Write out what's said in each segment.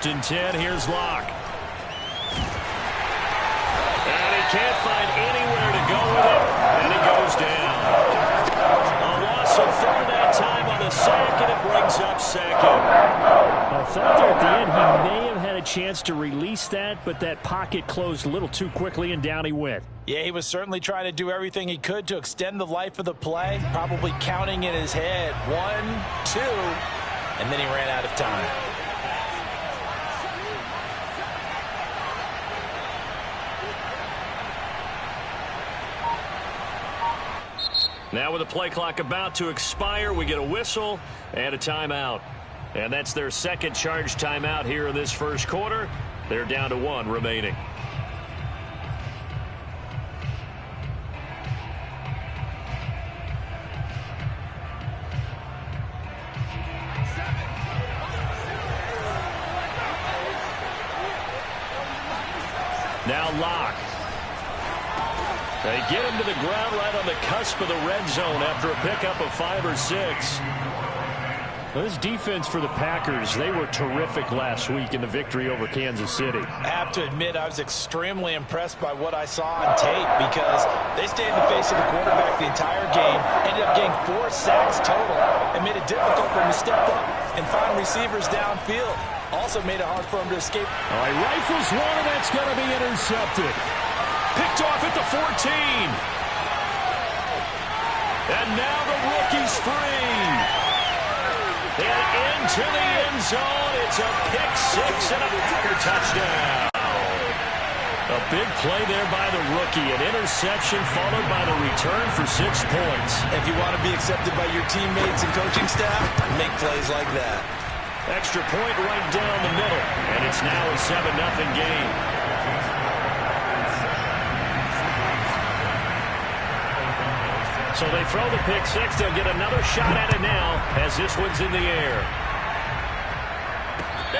And 10, here's Locke. And he can't find anywhere to go with it, and he goes down. A loss of 4 that time on the sack, and it brings up second. I thought there at the end he may have had a chance to release that, but that pocket closed a little too quickly, and down he went. Yeah, he was certainly trying to do everything he could to extend the life of the play, probably counting in his head 1, 2, and then he ran out of time. Now with the play clock about to expire, we get a whistle and a timeout. And that's their second charge timeout here in this first quarter. They're down to 1 remaining. Now Locke. They get him to the ground right on the cusp of the red zone after a pickup of 5 or 6. Well, this defense for the Packers, they were terrific last week in the victory over Kansas City. I have to admit, I was extremely impressed by what I saw on tape because they stayed in the face of the quarterback the entire game, ended up getting 4 sacks total, and made it difficult for him to step up and find receivers downfield. Also made it hard for him to escape. All right, rifles one, and that's going to be intercepted. Picked off at the 14. And now the rookie's free. And into the end zone. It's a pick 6 and a Packer touchdown. A big play there by the rookie. An interception followed by the return for 6 points. If you want to be accepted by your teammates and coaching staff, make plays like that. Extra point right down the middle. And it's now a 7-0 game. So they throw the pick 6. They'll get another shot at it now as this one's in the air.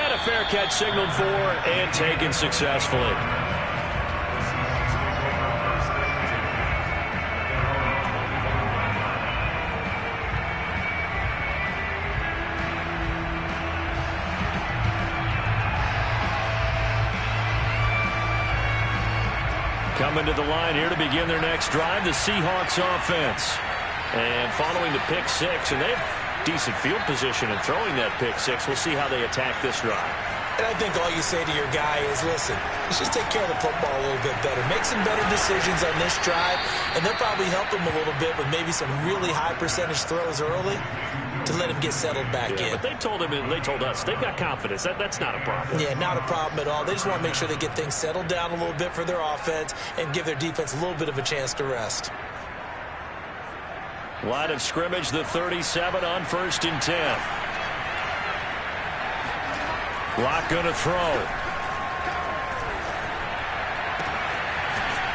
And a fair catch signaled for and taken successfully. Coming to the line here to begin their next drive, the Seahawks offense. And following the pick 6, and they have decent field position in throwing that pick 6. We'll see how they attack this drive. And I think all you say to your guy is, listen, let's just take care of the football a little bit better. Make some better decisions on this drive, and they'll probably help him a little bit with maybe some really high percentage throws early to let him get settled back in. But they told him and they told us they've got confidence. That's not a problem. Yeah, not a problem at all. They just want to make sure they get things settled down a little bit for their offense and give their defense a little bit of a chance to rest. Line of scrimmage, the 37 on 1st and 10. Locke going to throw.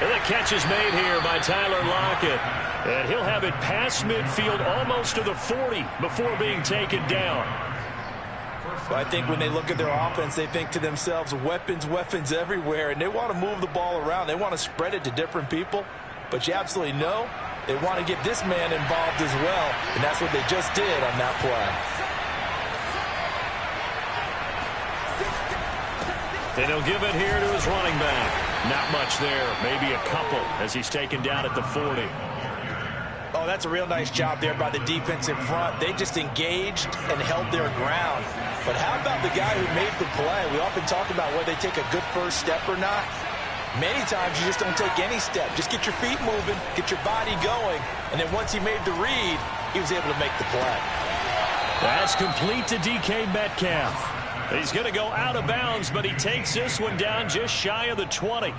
And the catch is made here by Tyler Lockett. And he'll have it past midfield almost to the 40 before being taken down. Well, I think when they look at their offense, they think to themselves, weapons, weapons everywhere, and they want to move the ball around. They want to spread it to different people. But you absolutely know they want to get this man involved as well, and that's what they just did on that play. And he'll give it here to his running back. Not much there, maybe a couple as he's taken down at the 40. Oh, that's a real nice job there by the defense in front. They just engaged and held their ground. But how about the guy who made the play? We often talk about whether they take a good first step or not. Many times you just don't take any step. Just get your feet moving, get your body going, and then once he made the read, he was able to make the play. That's complete to DK Metcalf. He's going to go out of bounds, but he takes this one down just shy of the 20.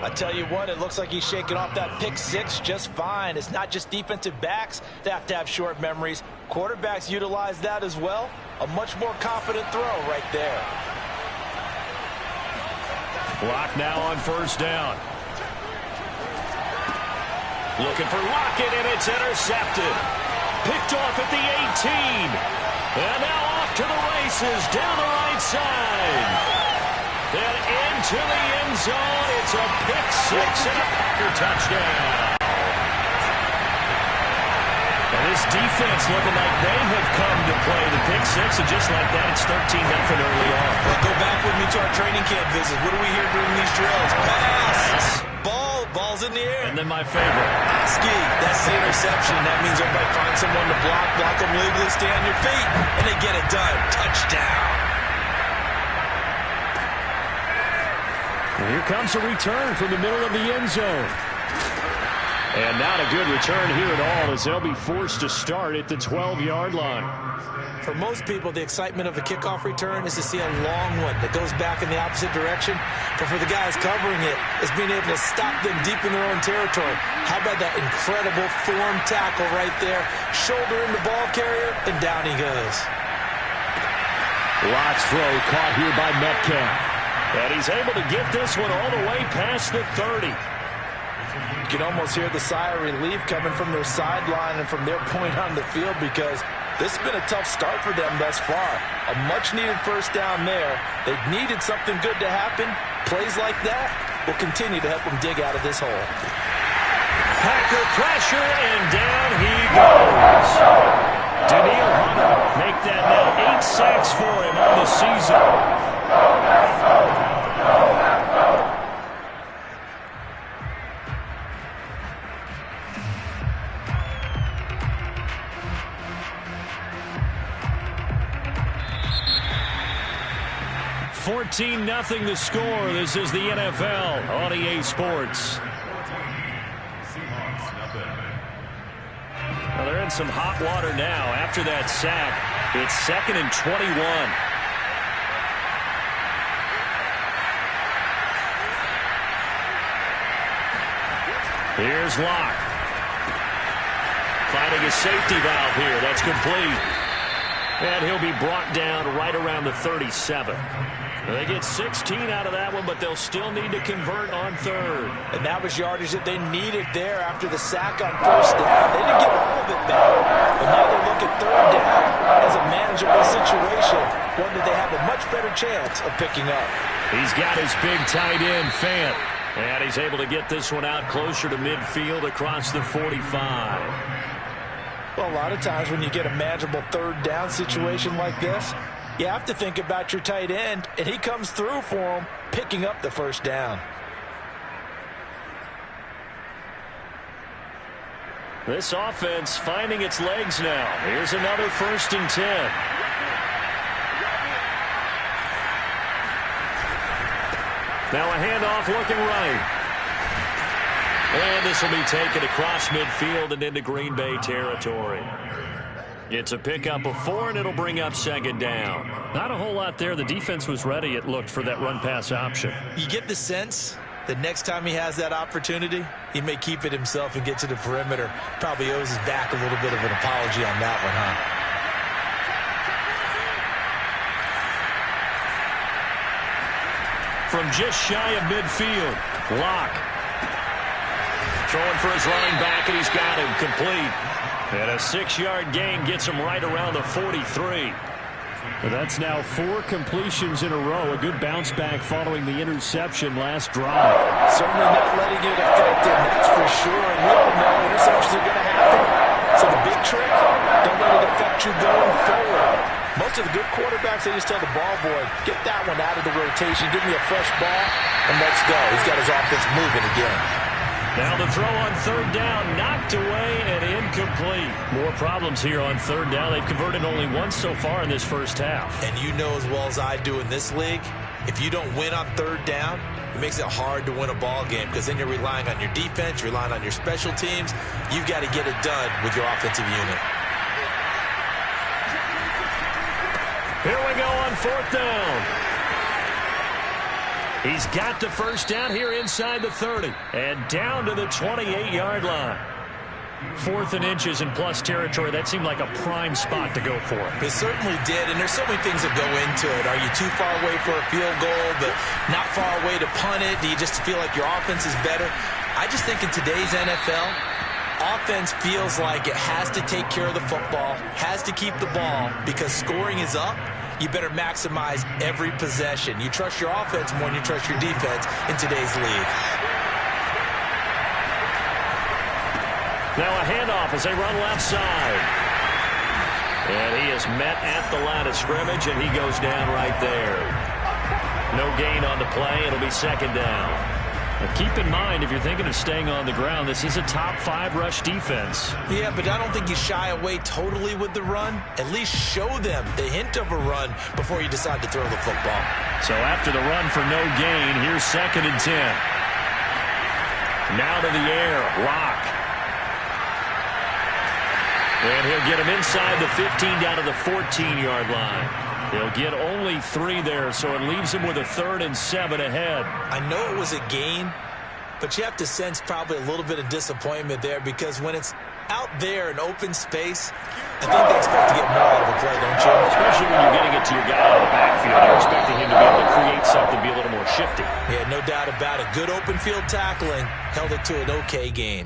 I tell you what, it looks like he's shaking off that pick 6 just fine. It's not just defensive backs that have to have short memories. Quarterbacks utilize that as well. A much more confident throw right there. Locke now on 1st down. Looking for Lockett, and it's intercepted. Picked off at the 18. And now off to the races down the right side. And into the end zone. It's a pick 6 and a Packer touchdown. And this defense looking like they have come to play. The pick six, and just like that, it's 13-0 early on. Well, go back with me to our training camp visit. What do we hear during these drills? Pass. Ball's in the air. And then my favorite. Ski. That's the interception. That means everybody finds someone to block them legally, stay on your feet, and they get it done. Touchdown. And here comes a return from the middle of the end zone. And not a good return here at all, as they'll be forced to start at the 12-yard line. For most people, the excitement of a kickoff return is to see a long one that goes back in the opposite direction. But for the guys covering it, it's being able to stop them deep in their own territory. How about that incredible form tackle right there? Shoulder in the ball carrier, and down he goes. Lock's throw caught here by Metcalf. And he's able to get this one all the way past the 30. You can almost hear the sigh of relief coming from their sideline and from their point on the field, because this has been a tough start for them thus far. A much-needed first down there. They needed something good to happen. Plays like that will continue to help them dig out of this hole. Packer pressure, and down he goes. Danielle Hunter make that now 8 sacks for him on the season. Nothing the score. This is the NFL on EA Sports. Well, they're in some hot water now. After that sack, it's 2nd and 21. Here's Locke. Finding a safety valve here. That's complete. And he'll be brought down right around the 37. They get 16 out of that one, but they'll still need to convert on third. And that was yardage that they needed there after the sack on first down. They didn't get all of it back, but now they look at third down as a manageable situation, one that they have a much better chance of picking up. He's got his big tight end, Fant, and he's able to get this one out closer to midfield across the 45. Well, a lot of times when you get a manageable third down situation like this, you have to think about your tight end, and he comes through for him, picking up the first down. This offense finding its legs now. Here's another 1st and 10. Now a handoff looking right. And this will be taken across midfield and into Green Bay territory. It's a pickup of 4, and it'll bring up 2nd down. Not a whole lot there. The defense was ready, it looked, for that run-pass option. You get the sense that next time he has that opportunity, he may keep it himself and get to the perimeter. Probably owes his back a little bit of an apology on that one, huh? From just shy of midfield, Locke. Throwing for his running back, and he's got him complete. And a 6-yard gain gets him right around the 43. But that's now 4 completions in a row. A good bounce back following the interception last drive. Certainly not letting it affect him, that's for sure. And we all know interceptions are going to happen. So the big trick, don't let it affect you going forward. Most of the good quarterbacks, they just tell the ball boy, get that one out of the rotation, give me a fresh ball, and let's go. He's got his offense moving again. Now the throw on 3rd down, knocked away and incomplete. More problems here on 3rd down. They've converted only once so far in this first half. And you know as well as I do in this league, if you don't win on 3rd down, it makes it hard to win a ball game, because then you're relying on your defense, you're relying on your special teams. You've got to get it done with your offensive unit. Here we go on 4th down. He's got the first down here inside the 30 and down to the 28-yard line. 4th and inches in plus territory. That seemed like a prime spot to go for. It certainly did, and there's so many things that go into it. Are you too far away for a field goal, but not far away to punt it? Do you just feel like your offense is better? I just think in today's NFL, offense feels like it has to take care of the football, has to keep the ball, because scoring is up. You better maximize every possession. You trust your offense more than you trust your defense in today's league. Now a handoff as they run left side. And he is met at the line of scrimmage, and he goes down right there. No gain on the play. It'll be second down. Now keep in mind, if you're thinking of staying on the ground, this is a top 5 rush defense. Yeah, but I don't think you shy away totally with the run. At least show them the hint of a run before you decide to throw the football. So after the run for no gain, here's 2nd and 10. Now to the air. Lock. And he'll get him inside the 15 down to the 14-yard line. He'll get only 3 there, so it leaves him with a 3rd and 7 ahead. I know it was a gain, but you have to sense probably a little bit of disappointment there because when it's out there in open space, I think they expect to get more out of a play, don't you? Especially when you're getting it to your guy out of the backfield. You're expecting him to be able to create something, be a little more shifty. Yeah, no doubt about it. Good open field tackling held it to an okay gain.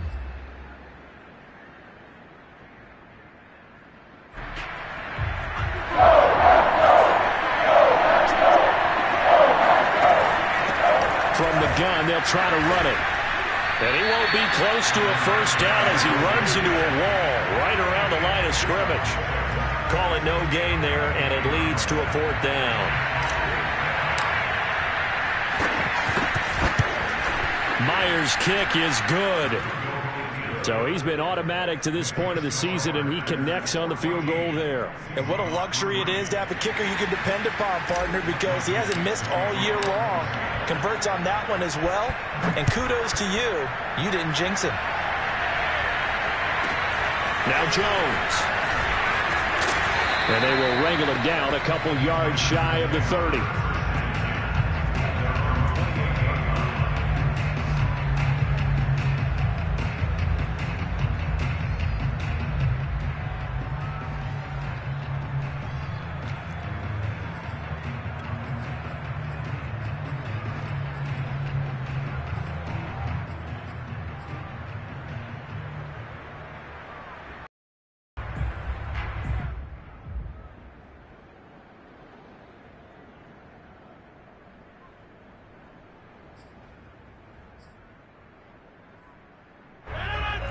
From the gun, they'll try to run it. And he won't be close to a first down as he runs into a wall right around the line of scrimmage. Call it no gain there, and it leads to a 4th down. Myers' kick is good. So he's been automatic to this point of the season, and he connects on the field goal there. And what a luxury it is to have a kicker you can depend upon, partner, because he hasn't missed all year long. Converts on that one as well. And kudos to you. You didn't jinx him. Now Jones. And they will wrangle him down a couple yards shy of the 30.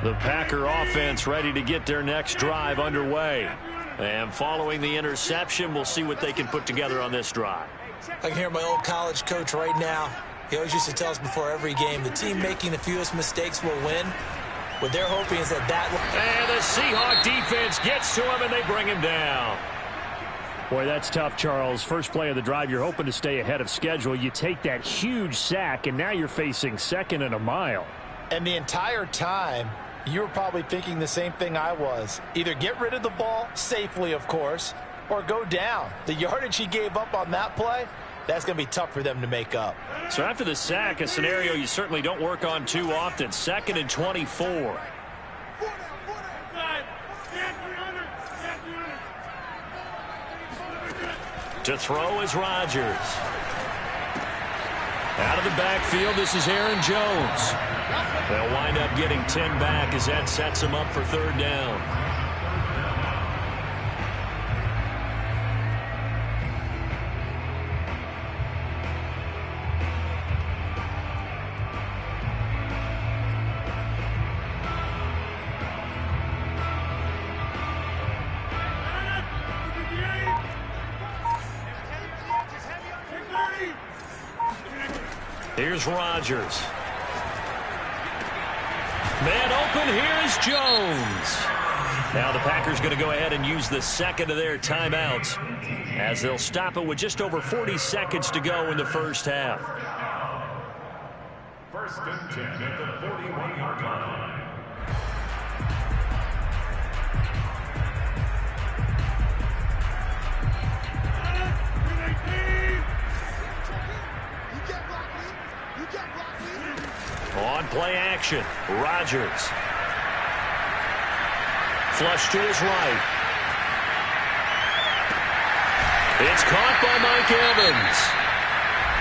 The Packer offense ready to get their next drive underway. And following the interception, we'll see what they can put together on this drive. I can hear my old college coach right now. He always used to tell us before every game, the team making the fewest mistakes will win. What they're hoping is that And the Seahawk defense gets to him, and they bring him down. Boy, that's tough, Charles. First play of the drive, you're hoping to stay ahead of schedule. You take that huge sack, and now you're facing 2nd and a mile. And the entire time, you were probably thinking the same thing I was. Either get rid of the ball, safely of course, or go down. The yardage he gave up on that play, that's going to be tough for them to make up. So after the sack, a scenario you certainly don't work on too often. 2nd and 24. To throw is Rodgers. Out of the backfield, this is Aaron Jones. They'll wind up getting 10 back as that sets them up for 3rd down. Here's Rodgers. Man open, here's Jones. Now the Packers going to go ahead and use the 2nd of their timeouts as they'll stop it with just over 40 seconds to go in the first half. 1st and 10 at the 41-yard line. On play action, Rodgers. Flush to his right. It's caught by Mike Evans.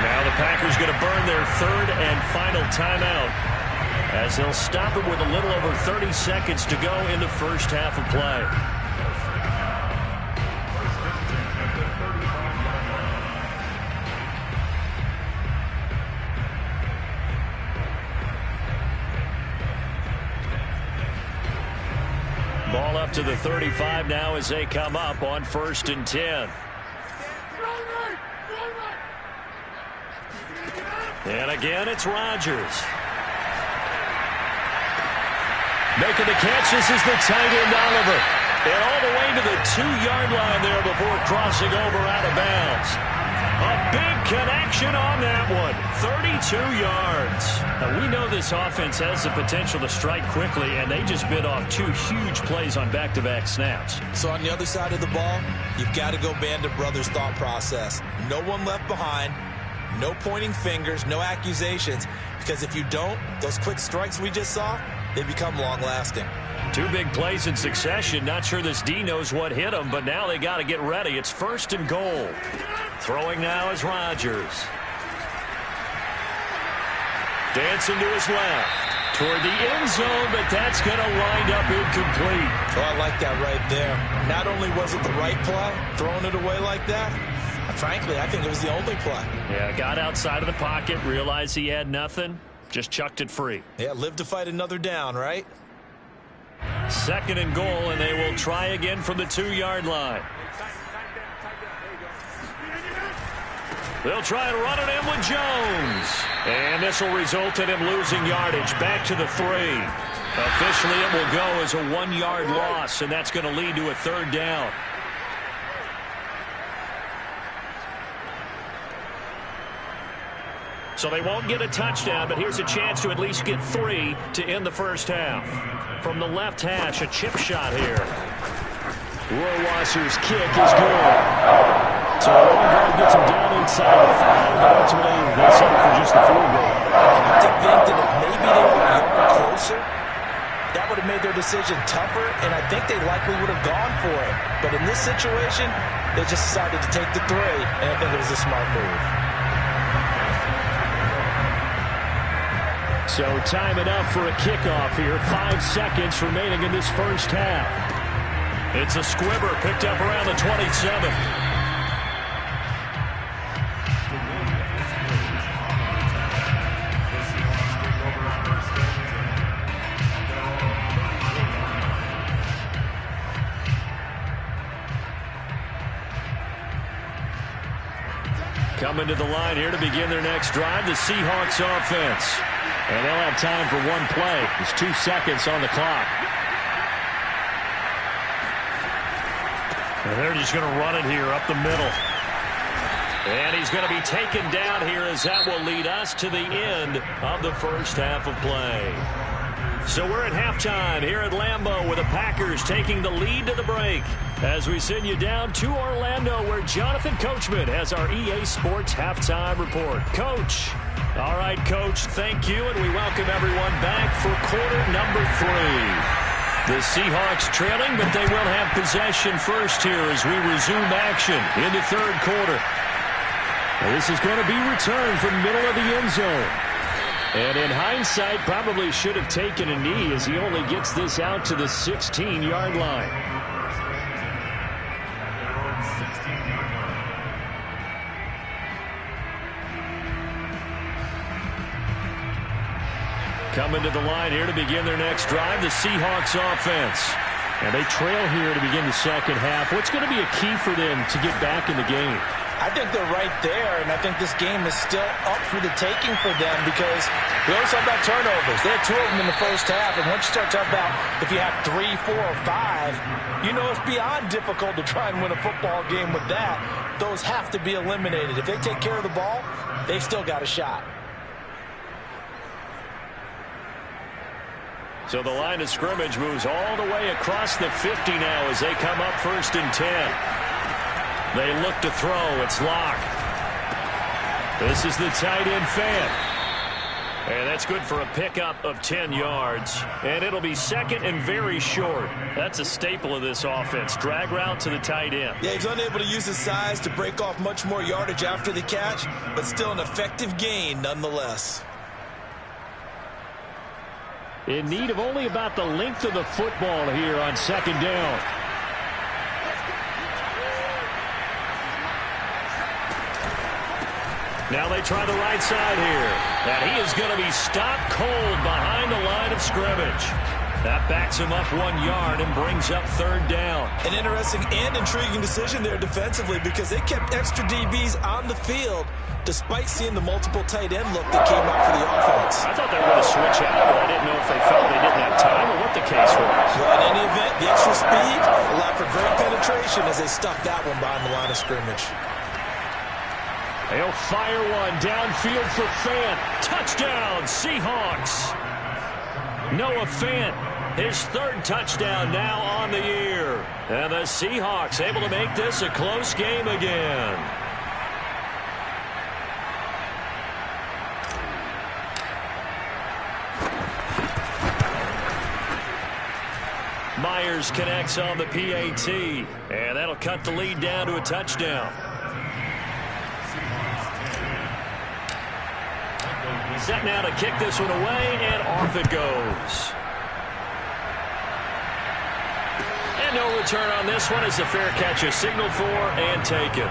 Now the Packers going to burn their 3rd and final timeout as they'll stop it with a little over 30 seconds to go in the first half of play. up to the 35 now as they come up on 1st and 10. And again, it's Rodgers. Making the catch, this is the tight end, Oliver. And all the way to the 2-yard line there before crossing over out of bounds. A big connection on that one. 32 yards. Now, we know this offense has the potential to strike quickly, and they just bit off 2 huge plays on back-to-back snaps. So on the other side of the ball, you've got to go Band of Brothers thought process. No one left behind. No pointing fingers, no accusations, because if you don't, those quick strikes we just saw, they become long-lasting. 2 big plays in succession. Not sure this D knows what hit them, but now they got to get ready. It's 1st and goal. Throwing now is Rodgers. Dancing to his left. Toward the end zone, but that's going to wind up incomplete. Oh, I like that right there. Not only was it the right play, throwing it away like that, frankly, I think it was the only play. Yeah, got outside of the pocket, realized he had nothing, just chucked it free. Yeah, live to fight another down, right? 2nd and goal, and they will try again from the 2-yard line. They'll try and run it in with Jones. And this will result in him losing yardage back to the 3. Officially, it will go as a 1-yard loss, and that's going to lead to a 3rd down. So they won't get a touchdown, but here's a chance to at least get 3 to end the first half. From the left hash, a chip shot here. Rohrwasser's kick is good. So the long guard gets him down inside the 5, but ultimately they settle for just the field goal. I have to think that if maybe they were a yard closer, that would have made their decision tougher, and I think they likely would have gone for it. But in this situation, they just decided to take the 3, and I think it was a smart move. So time enough for a kickoff here. 5 seconds remaining in this first half. It's a squibber picked up around the 27. Coming to the line here to begin their next drive, the Seahawks offense. And they'll have time for 1 play. There's 2 seconds on the clock. And they're just going to run it here up the middle. And he's going to be taken down here as that will lead us to the end of the first half of play. So we're at halftime here at Lambeau with the Packers taking the lead to the break. As we send you down to Orlando where Jonathan Coachman has our EA Sports Halftime Report. Coach. All right, Coach, thank you, and we welcome everyone back for quarter number 3. The Seahawks trailing, but they will have possession first here as we resume action in the 3rd quarter. Now, this is going to be returned from middle of the end zone. And in hindsight, probably should have taken a knee as he only gets this out to the 16-yard line. Coming to the line here to begin their next drive, the Seahawks offense. And they trail here to begin the second half. What's going to be a key for them to get back in the game? I think they're right there, and I think this game is still up for the taking for them because we always talk about turnovers. They had 2 of them in the first half, and once you start talking about if you have 3, 4, or 5, you know it's beyond difficult to try and win a football game with that. Those have to be eliminated. If they take care of the ball, they've still got a shot. So the line of scrimmage moves all the way across the 50 now as they come up 1st and 10. They look to throw. It's Locke. This is the tight end fan. And that's good for a pickup of 10 yards. And it'll be 2nd and very short. That's a staple of this offense. Drag route to the tight end. Yeah, he's unable to use his size to break off much more yardage after the catch, but still an effective gain nonetheless. In need of only about the length of the football here on 2nd down. Now they try the right side here. And he is going to be stopped cold behind the line of scrimmage. That backs him up 1 yard and brings up 3rd down. An interesting and intriguing decision there defensively because they kept extra DBs on the field despite seeing the multiple tight end look that came out for the offense. I thought they were going to switch out, but I didn't know if they felt they didn't have time or what the case was. Well, in any event, the extra speed allowed for great penetration as they stuffed that one behind the line of scrimmage. They'll fire one downfield for Fant. Touchdown, Seahawks. Noah Fant, his 3rd touchdown now on the year. And the Seahawks able to make this a close game again. Myers connects on the PAT, and that'll cut the lead down to a touchdown. Set now to kick this one away, and off it goes. And no return on this one as the fair catch is signaled for and taken.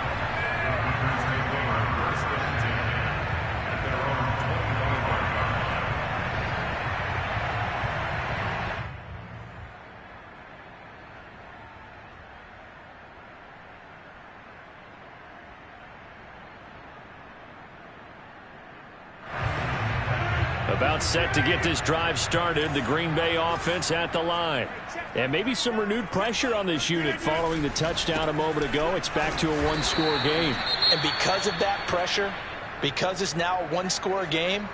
About set to get this drive started, the Green Bay offense at the line. And maybe some renewed pressure on this unit following the touchdown a moment ago. It's back to a 1-score game. And because of that pressure, because it's now a 1-score game,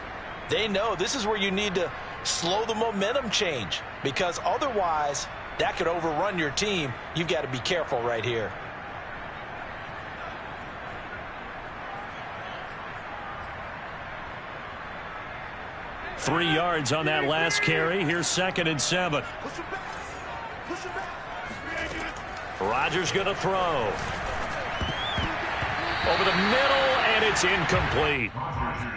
they know this is where you need to slow the momentum change because otherwise that could overrun your team. You've got to be careful right here. Three yards on that last carry. Here's 2nd and 7. Rodgers going to throw. Over the middle, and it's incomplete.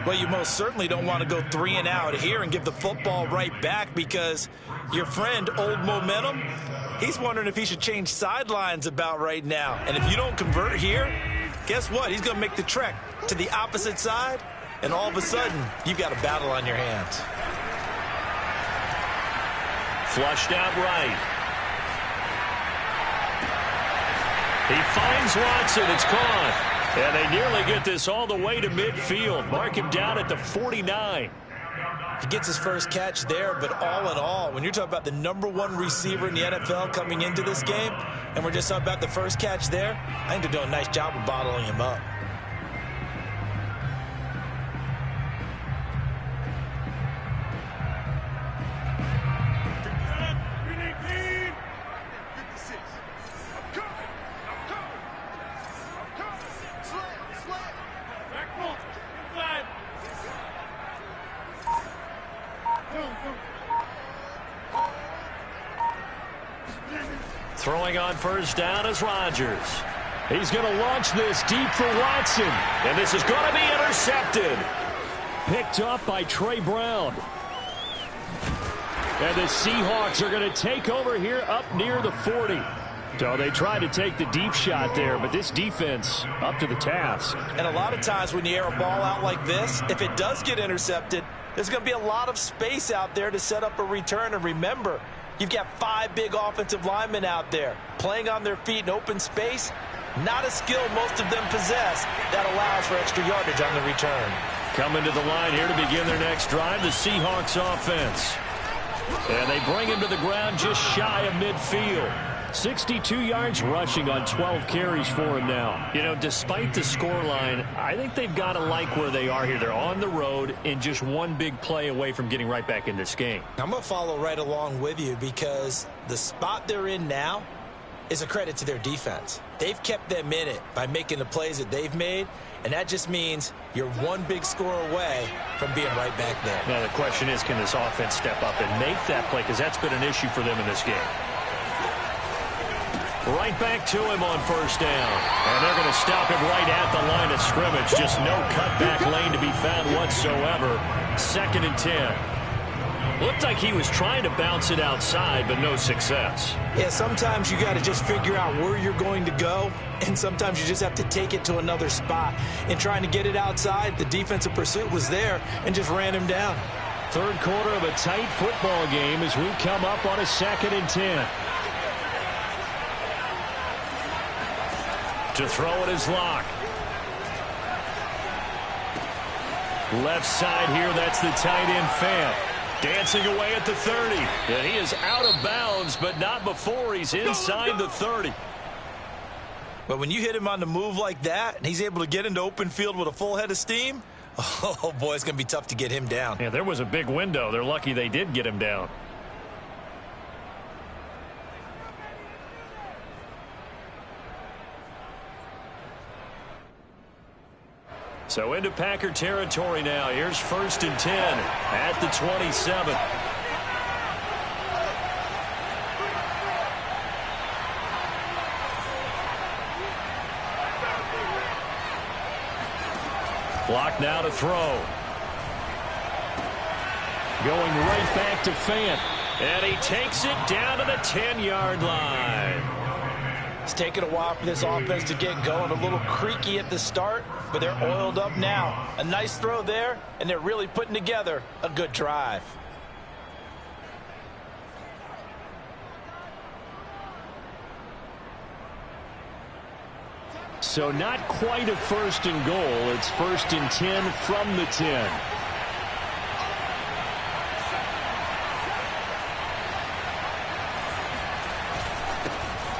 Well, you most certainly don't want to go 3 and out here and give the football right back because your friend, Old Momentum, he's wondering if he should change sidelines about right now. And if you don't convert here, guess what? He's going to make the trek to the opposite side. And all of a sudden, you've got a battle on your hands. Flushed out right. He finds Watson. It's caught. And they nearly get this all the way to midfield. Mark him down at the 49. He gets his first catch there, but all in all, when you're talking about the #1 receiver in the NFL coming into this game, and we're just talking about the first catch there, I think they're doing a nice job of bottling him up. Throwing on first down is Rodgers. He's going to launch this deep for Watson. And this is going to be intercepted. Picked up by Trey Brown. And the Seahawks are going to take over here up near the 40. So they tried to take the deep shot there, but this defense up to the task. And a lot of times when you air a ball out like this, if it does get intercepted, there's going to be a lot of space out there to set up a return. And remember, you've got 5 big offensive linemen out there playing on their feet in open space. Not a skill most of them possess that allows for extra yardage on the return. Coming to the line here to begin their next drive, the Seahawks offense. And they bring him to the ground just shy of midfield. 62 yards rushing on 12 carries for him now. You know, despite the scoreline, I think they've got to like where they are here. They're on the road and just one big play away from getting right back in this game. I'm going to follow right along with you because the spot they're in now is a credit to their defense. They've kept them in it by making the plays that they've made, and that just means you're one big score away from being right back there. Now the question is, can this offense step up and make that play? Because that's been an issue for them in this game. Right back to him on first down. And they're going to stop him right at the line of scrimmage. Just no cutback lane to be found whatsoever. 2nd and 10. Looked like he was trying to bounce it outside, but no success. Yeah, sometimes you got to just figure out where you're going to go, and sometimes you just have to take it to another spot. In trying to get it outside, the defensive pursuit was there and just ran him down. third quarter of a tight football game as we come up on a 2nd and 10. To throw it is Locke. Left side here, that's the tight end Fant. Dancing away at the 30. And he is out of bounds, but not before he's inside the 30. But when you hit him on the move like that, and he's able to get into open field with a full head of steam, oh, boy, it's going to be tough to get him down. Yeah, there was a big window. They're lucky they did get him down. So into Packer territory now. Here's 1st and 10 at the 27. Clock now to throw. Going right back to Fant. And he takes it down to the 10-yard line. It's taken a while for this offense to get going. A little creaky at the start, but they're oiled up now. A nice throw there, and they're really putting together a good drive. So not quite a 1st and goal. It's 1st and 10 from the 10.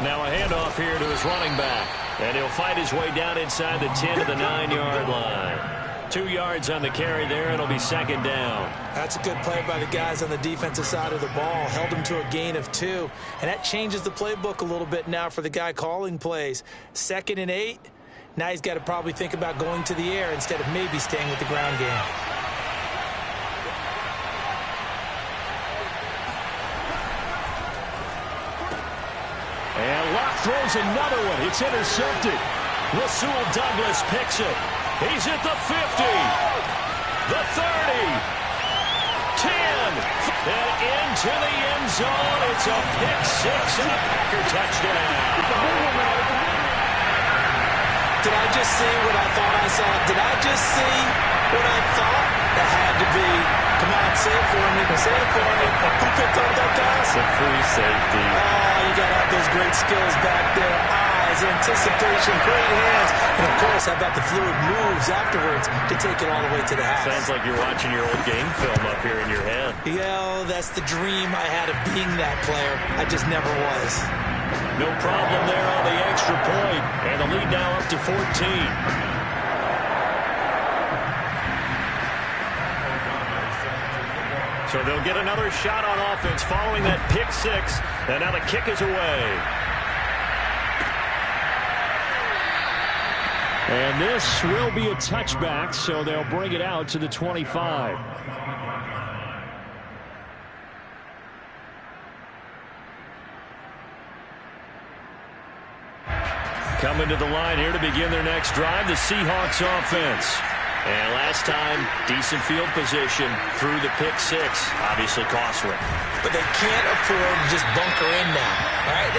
Now a handoff here to his running back. And he'll fight his way down inside the 10 to the 9-yard line. 2 yards on the carry there, and it'll be 2nd down. That's a good play by the guys on the defensive side of the ball. Held him to a gain of 2. And that changes the playbook a little bit now for the guy calling plays. 2nd and 8. Now he's got to probably think about going to the air instead of maybe staying with the ground game. And Locke throws another one. It's intercepted. Rasul Douglas picks it. He's at the 50. The 30. 10. And into the end zone. It's a pick 6 and a Packer touchdown. Did I just see what I thought I saw? Did I just see what I thought? That had to be. Come on, say it for me. Say it for me. Who picked up that pass? The free safety. Oh, you got to have those great skills back there. Eyes, anticipation, great hands. And, of course, how about the fluid moves afterwards to take it all the way to the house? Sounds like you're watching your old game film up here in your head. Yeah, that's the dream I had of being that player. I just never was. No problem there on the extra point. And the lead now up to 14. So they'll get another shot on offense following that pick 6. And now the kick is away. And this will be a touchback, so they'll bring it out to the 25. Coming to the line here to begin their next drive, the Seahawks offense. And last time, decent field position through the pick 6. Obviously costly. But they can't afford to just bunker in now. All right?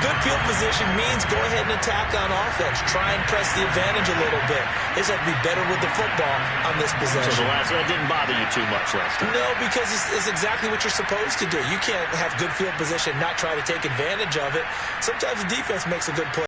Good field position means go ahead and attack on offense. Try and press the advantage a little bit. They just have to be better with the football on this possession. So the last one didn't bother you too much last time. No, because it's exactly what you're supposed to do. You can't have good field position, not try to take advantage of it. Sometimes the defense makes a good play.